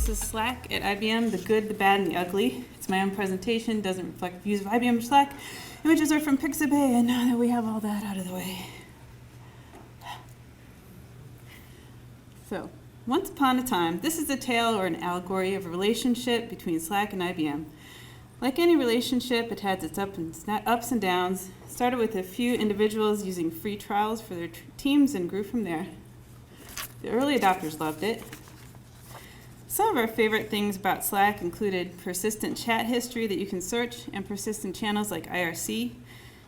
This is Slack at IBM, the good, the bad, and the ugly. It's my own presentation, doesn't reflect views of IBM or Slack. Images are from Pixabay, and now that we have all that out of the way. So, once upon a time, this is a tale or an allegory of a relationship between Slack and IBM. Like any relationship, it has its ups and downs. It started with a few individuals using free trials for their teams and grew from there. The early adopters loved it. Some of our favorite things about Slack included persistent chat history that you can search and persistent channels like IRC.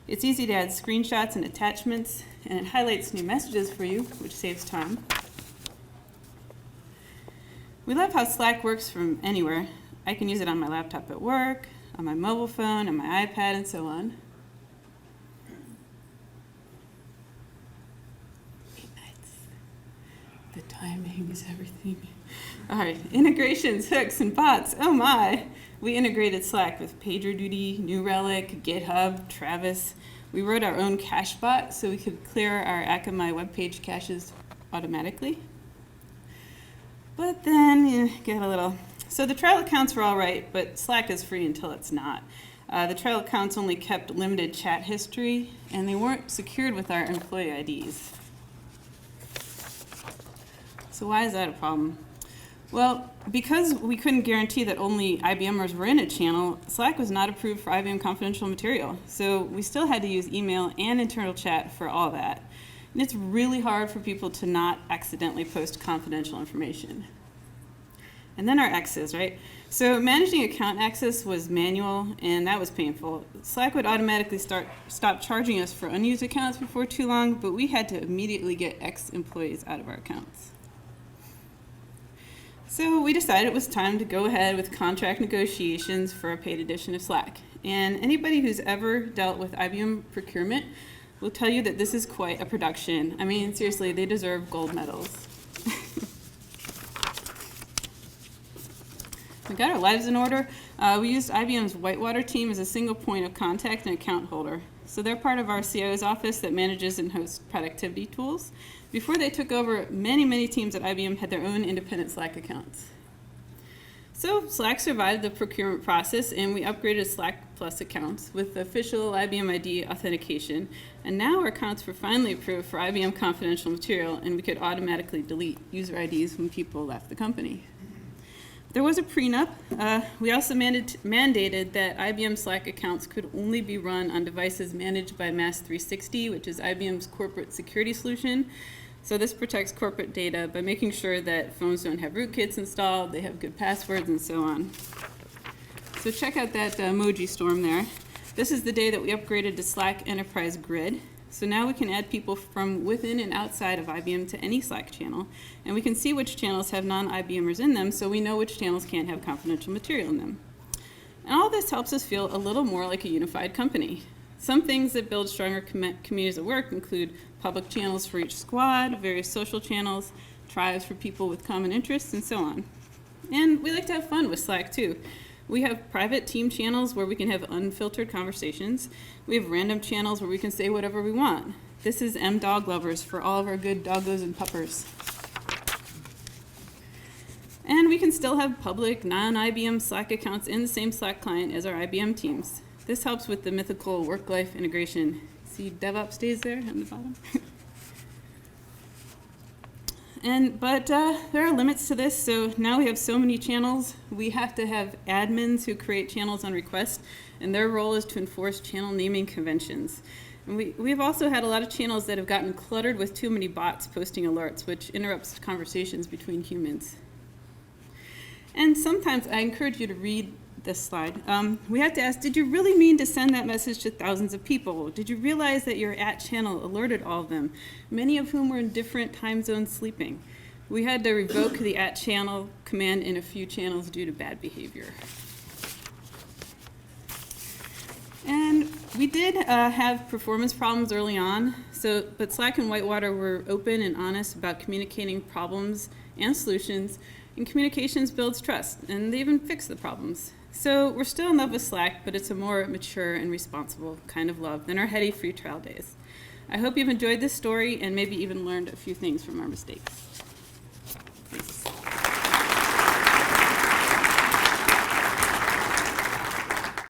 It's easy to add screenshots and attachments, and it highlights new messages for you, which saves time. We love how Slack works from anywhere. I can use it on my laptop at work, on my mobile phone, on my iPad, and so on. The timing is everything. All right, integrations, hooks, and bots. Oh my! We integrated Slack with PagerDuty, New Relic, GitHub, Travis. We wrote our own cache bot so we could clear our Akamai web page caches automatically. But then, get a little. So the trial accounts were all right, but Slack is free until it's not. The trial accounts only kept limited chat history, and they weren't secured with our employee IDs. So why is that a problem? Well, because we couldn't guarantee that only IBMers were in a channel, Slack was not approved for IBM confidential material. So we still had to use email and internal chat for all that. And it's really hard for people to not accidentally post confidential information. And then our X's, right? So managing account access was manual, and that was painful. Slack would automatically stop charging us for unused accounts before too long, but we had to immediately get ex-employees out of our accounts. So we decided it was time to go ahead with contract negotiations for a paid edition of Slack. And anybody who's ever dealt with IBM procurement will tell you that this is quite a production. I mean, seriously, they deserve gold medals. We got our lives in order. We used IBM's Whitewater team as a single point of contact and account holder. So they're part of our CIO's office that manages and hosts productivity tools. Before they took over, many teams at IBM had their own independent Slack accounts. So Slack survived the procurement process, and we upgraded Slack Plus accounts with official IBM ID authentication. And now our accounts were finally approved for IBM confidential material, and we could automatically delete user IDs when people left the company. There was a prenup. We also mandated that IBM Slack accounts could only be run on devices managed by Mass 360, which is IBM's corporate security solution. So this protects corporate data by making sure that phones don't have rootkits installed, they have good passwords, and so on. So check out that emoji storm there. This is the day that we upgraded to Slack Enterprise Grid. So now we can add people from within and outside of IBM to any Slack channel, and we can see which channels have non-IBMers in them, so we know which channels can't have confidential material in them. And all this helps us feel a little more like a unified company. Some things that build stronger communities at work include public channels for each squad, various social channels, tribes for people with common interests, and so on. And we like to have fun with Slack too. We have private team channels where we can have unfiltered conversations. We have random channels where we can say whatever we want. This is M-Dog Lovers for all of our good doggos and puppers. And we can still have public, non-IBM Slack accounts in the same Slack client as our IBM teams. This helps with the mythical work-life integration. See DevOpsDays there on the bottom? But there are limits to this, so now we have so many channels. We have to have admins who create channels on request, and their role is to enforce channel naming conventions. And we've also had a lot of channels that have gotten cluttered with too many bots posting alerts, which interrupts conversations between humans. And sometimes I encourage you to read this slide. We have to ask, did you really mean to send that message to thousands of people? Did you realize that your @channel alerted all of them, many of whom were in different time zones sleeping? We had to revoke the @channel command in a few channels due to bad behavior. And we did have performance problems early on, but Slack and Whitewater were open and honest about communicating problems and solutions, and communications builds trust, and they even fixed the problems. So we're still in love with Slack, but it's a more mature and responsible kind of love than our heady free trial days. I hope you've enjoyed this story and maybe even learned a few things from our mistakes.